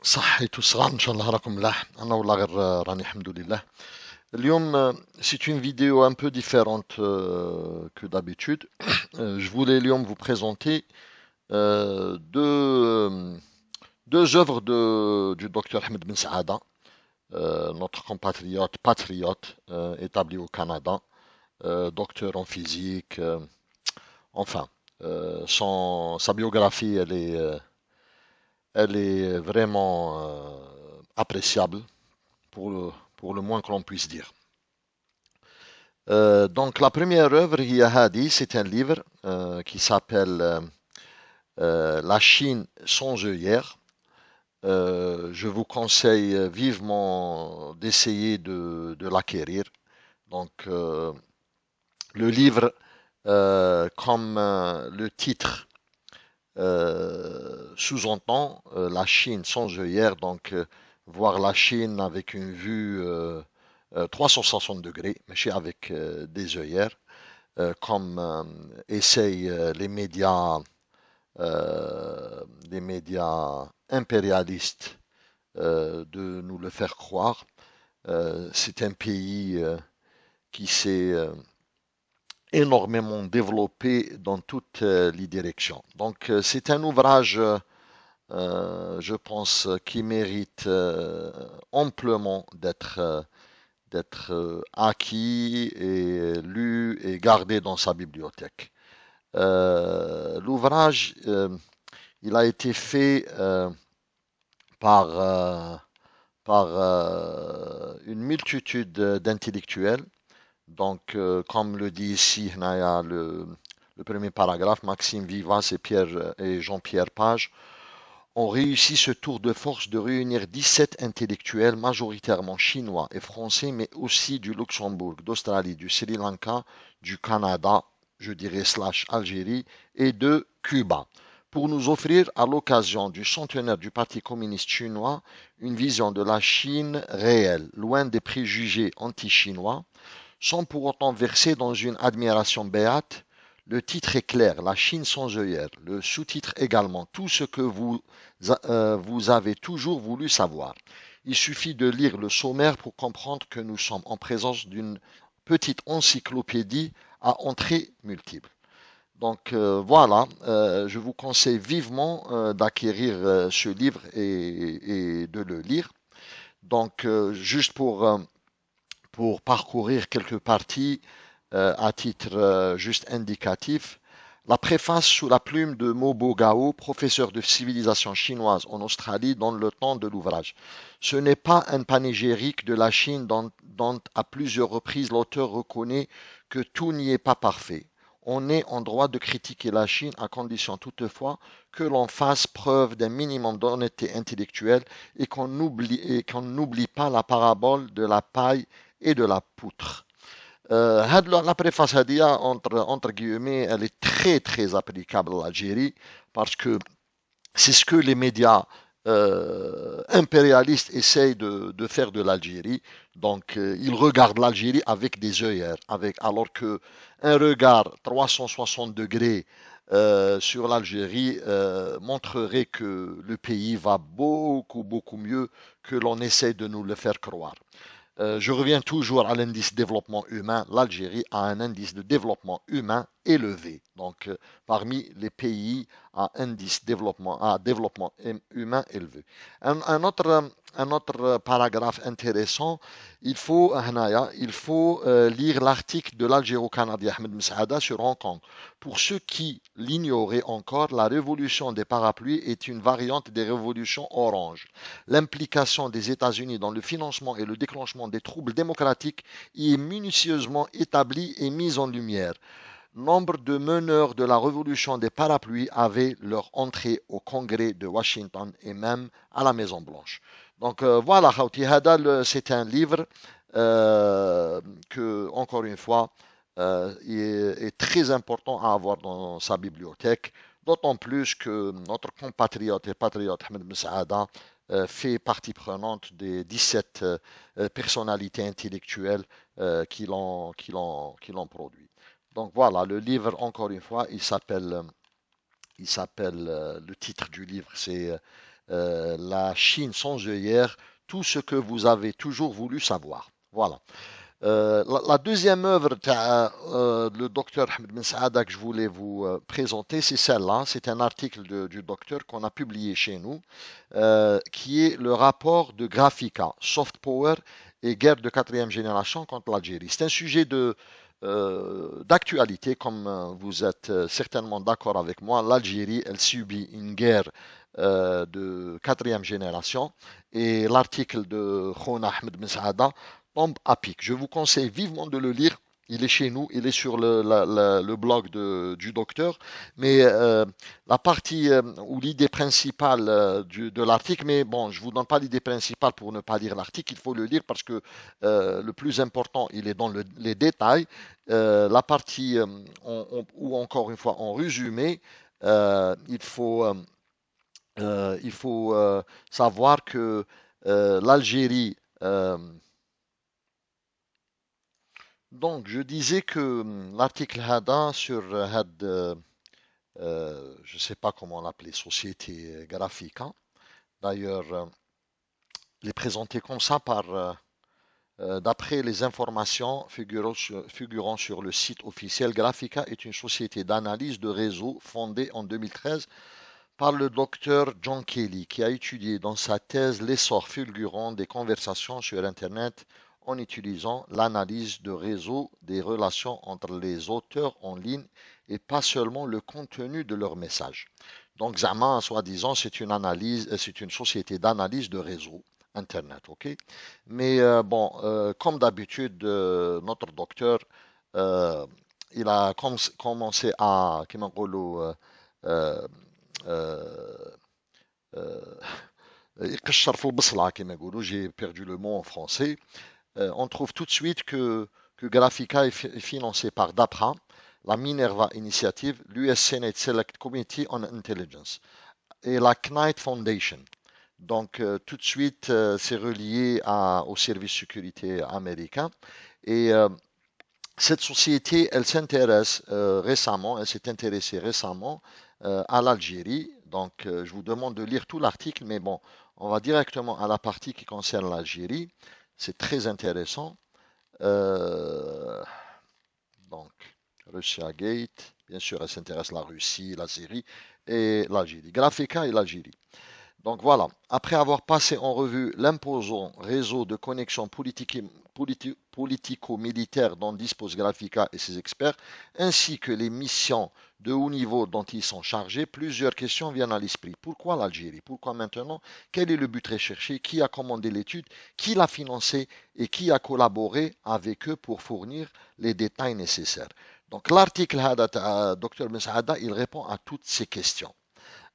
صحيت وصغار ان شاء الله راكم ملاح. انا والله غير راني الحمد لله. اليوم c'est une vidéo un peu différente que d'habitude. Je voulais اليوم vous présenter deux œuvres du docteur Ahmed Ben Saada, notre compatriote patriote établi au Canada, docteur en physique. Enfin, sa biographie, elle est vraiment appréciable pour le moins que l'on puisse dire. Donc la première œuvre, Hadi, c'est un livre qui s'appelle La Chine sans œillères. Je vous conseille vivement d'essayer de l'acquérir. Donc le livre, comme le titre sous-entend, la Chine sans œillères, donc voir la Chine avec une vue 360 degrés, mais avec des œillères, comme essayent les médias impérialistes de nous le faire croire. C'est un pays qui s'est énormément développé dans toutes les directions. Donc c'est un ouvrage, je pense, qui mérite amplement d'être acquis et lu et gardé dans sa bibliothèque. L'ouvrage, il a été fait par, euh, par une multitude d'intellectuels. Donc, comme le dit ici Hnaya, le premier paragraphe, Maxime Vivas et Jean-Pierre Page ont réussi ce tour de force de réunir 17 intellectuels, majoritairement chinois et français, mais aussi du Luxembourg, d'Australie, du Sri Lanka, du Canada, je dirais slash Algérie, et de Cuba, pour nous offrir, à l'occasion du centenaire du Parti communiste chinois, une vision de la Chine réelle, loin des préjugés anti-chinois, sans pour autant verser dans une admiration béate. Le titre est clair, La Chine sans œillères. Le sous-titre également, tout ce que vous avez toujours voulu savoir. Il suffit de lire le sommaire pour comprendre que nous sommes en présence d'une petite encyclopédie à entrées multiples. Donc voilà, je vous conseille vivement d'acquérir ce livre et de le lire. Donc juste pour parcourir quelques parties à titre juste indicatif. La préface sous la plume de Mobo Gao, professeur de civilisation chinoise en Australie dans le temps de l'ouvrage. Ce n'est pas un panégyrique de la Chine dont à plusieurs reprises l'auteur reconnaît que tout n'y est pas parfait. On est en droit de critiquer la Chine à condition toutefois que l'on fasse preuve d'un minimum d'honnêteté intellectuelle et qu'on n'oublie pas la parabole de la paille et de la poutre. La préface Hadia, entre guillemets, elle est très très applicable à l'Algérie parce que c'est ce que les médias impérialistes essayent de faire de l'Algérie. Donc, ils regardent l'Algérie avec des œillères, alors que un regard 360 degrés sur l'Algérie montrerait que le pays va beaucoup beaucoup mieux que l'on essaie de nous le faire croire. Je reviens toujours à l'indice développement humain. L'Algérie a un indice de développement humain élevé. Donc, parmi les pays à développement humain élevé. Un autre paragraphe intéressant, il faut lire l'article de l'Algéro-Canadien Ahmed Msaada sur Hong Kong. Pour ceux qui l'ignoraient encore, la révolution des parapluies est une variante des révolutions orange. L'implication des États-Unis dans le financement et le déclenchement des troubles démocratiques y est minutieusement établie et mise en lumière. Nombre de meneurs de la révolution des parapluies avaient leur entrée au Congrès de Washington et même à la Maison-Blanche. Donc voilà, Khawti Hadal, c'est un livre que, encore une fois, est très important à avoir dans sa bibliothèque, d'autant plus que notre compatriote et patriote Ahmed Msaada fait partie prenante des 17 personnalités intellectuelles qui l'ont produit. Donc voilà, le livre, encore une fois, il s'appelle le titre du livre, c'est la Chine sans œillère, tout ce que vous avez toujours voulu savoir. Voilà. La deuxième œuvre, le docteur Ahmed Ben Saada que je voulais vous présenter, c'est celle-là. C'est un article du docteur qu'on a publié chez nous, qui est le rapport de Graphica, Soft Power et guerre de quatrième génération contre l'Algérie. C'est un sujet d'actualité, comme vous êtes certainement d'accord avec moi. L'Algérie, elle subit une guerre de quatrième génération et l'article de Khona Ahmed Ben Saada tombe à pic. Je vous conseille vivement de le lire. Il est chez nous, il est sur le blog du docteur. Mais la partie ou l'idée principale de l'article, mais bon, je ne vous donne pas l'idée principale pour ne pas lire l'article, il faut le lire parce que le plus important, il est dans les détails. La partie, ou encore une fois, en résumé, il faut savoir que l'Algérie, donc je disais que l'article Hada sur je ne sais pas comment l'appeler, société graphique, hein. D'ailleurs, il est présenté comme ça d'après les informations figurant sur le site officiel. Graphica est une société d'analyse de réseau fondée en 2013 par le docteur John Kelly, qui a étudié dans sa thèse l'essor fulgurant des conversations sur Internet en utilisant l'analyse de réseau des relations entre les auteurs en ligne et pas seulement le contenu de leurs messages. Donc Zama, soi-disant, c'est une société d'analyse de réseau Internet, ok? Mais bon, comme d'habitude, notre docteur, euh, il a commencé à, euh, euh, euh, يقشر في البصلة كما يقولوا. J'ai perdu le mot en français. On trouve tout de suite que Graphica est financé par DAPRA, la Minerva Initiative, l'US Senate Select Committee on Intelligence et la Knight Foundation. Donc tout de suite, c'est relié au service sécurité américain. Et cette société, elle s'est intéressée récemment à l'Algérie. Donc, je vous demande de lire tout l'article, mais bon, on va directement à la partie qui concerne l'Algérie. C'est très intéressant. Euh, donc, Russia Gate, bien sûr, elle s'intéresse à la Russie, la Syrie et l'Algérie. Graphica et l'Algérie. Donc voilà, après avoir passé en revue l'imposant réseau de connexion politico-militaire dont dispose Graphica et ses experts, ainsi que les missions de haut niveau dont ils sont chargés, plusieurs questions viennent à l'esprit. Pourquoi l'Algérie? Pourquoi maintenant? Quel est le but recherché? Qui a commandé l'étude? Qui l'a financé? Et qui a collaboré avec eux pour fournir les détails nécessaires? Donc l'article Dr. Messaada, il répond à toutes ces questions.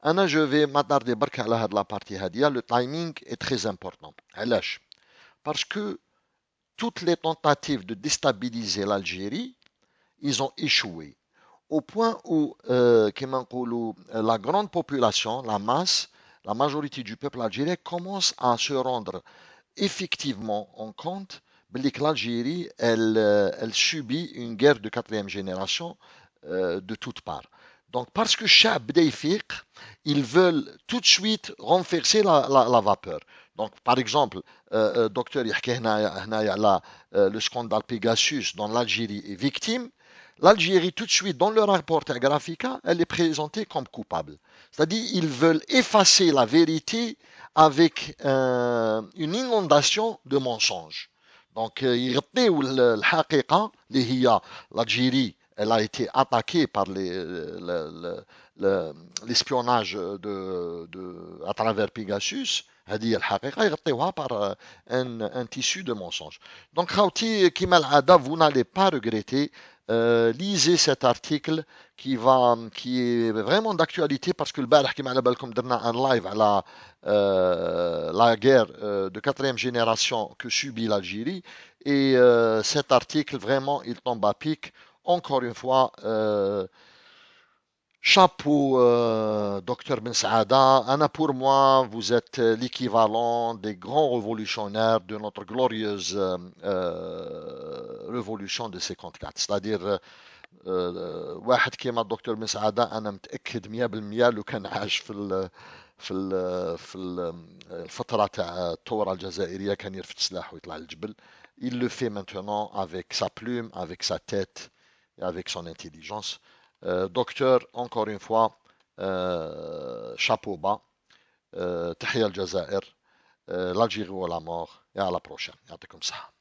Je vais m'attarder برك على هاد la partie هادية. Le timing est très important. علاش؟ Parce que toutes les tentatives de déstabiliser l'Algérie, ils ont échoué. Au point où la grande population, la masse, la majorité du peuple algérien commence à se rendre effectivement en compte que l'Algérie, elle subit une guerre de quatrième génération de toutes parts. Donc, parce que Chab Bdeifiq, ils veulent tout de suite renverser la vapeur. Donc, par exemple, docteur le scandale Pegasus dans l'Algérie est victime. L'Algérie, tout de suite, dans le rapport Graphica, elle est présentée comme coupable. C'est-à-dire, ils veulent effacer la vérité avec une inondation de mensonges. Donc, يغطيوا الحقيقة اللي هي l'Algérie, elle a été attaquée par l'espionnage à travers Pegasus. هذه الحقيقة يغطيوها par un tissu de mensonges. Donc, خاوتي كما العادة, vous n'allez pas regretter. Lisez cet article qui est vraiment d'actualité parce que البارح كما على بالكم درنا un live على la guerre de quatrième génération que subit l'Algérie et cet article vraiment il tombe à pic. Encore une fois, chapeau, docteur Ben Saada. Anna, pour moi, vous êtes l'équivalent des grands révolutionnaires de notre glorieuse révolution de 54. C'est-à-dire, واحد كيما الدكتور بن سعادة أنا متأكد 100% لو كان عاش الفترة تاع الثورة الجزائرية كان يرفد سلاح ويطلع للجبل. Il le fait maintenant avec sa plume, avec sa tête et avec son intelligence. Docteur, encore une fois, chapeau bas. تحية الجزائر. l'Algérie ou la mort. Et à la prochaine. يعطيكم الصحة.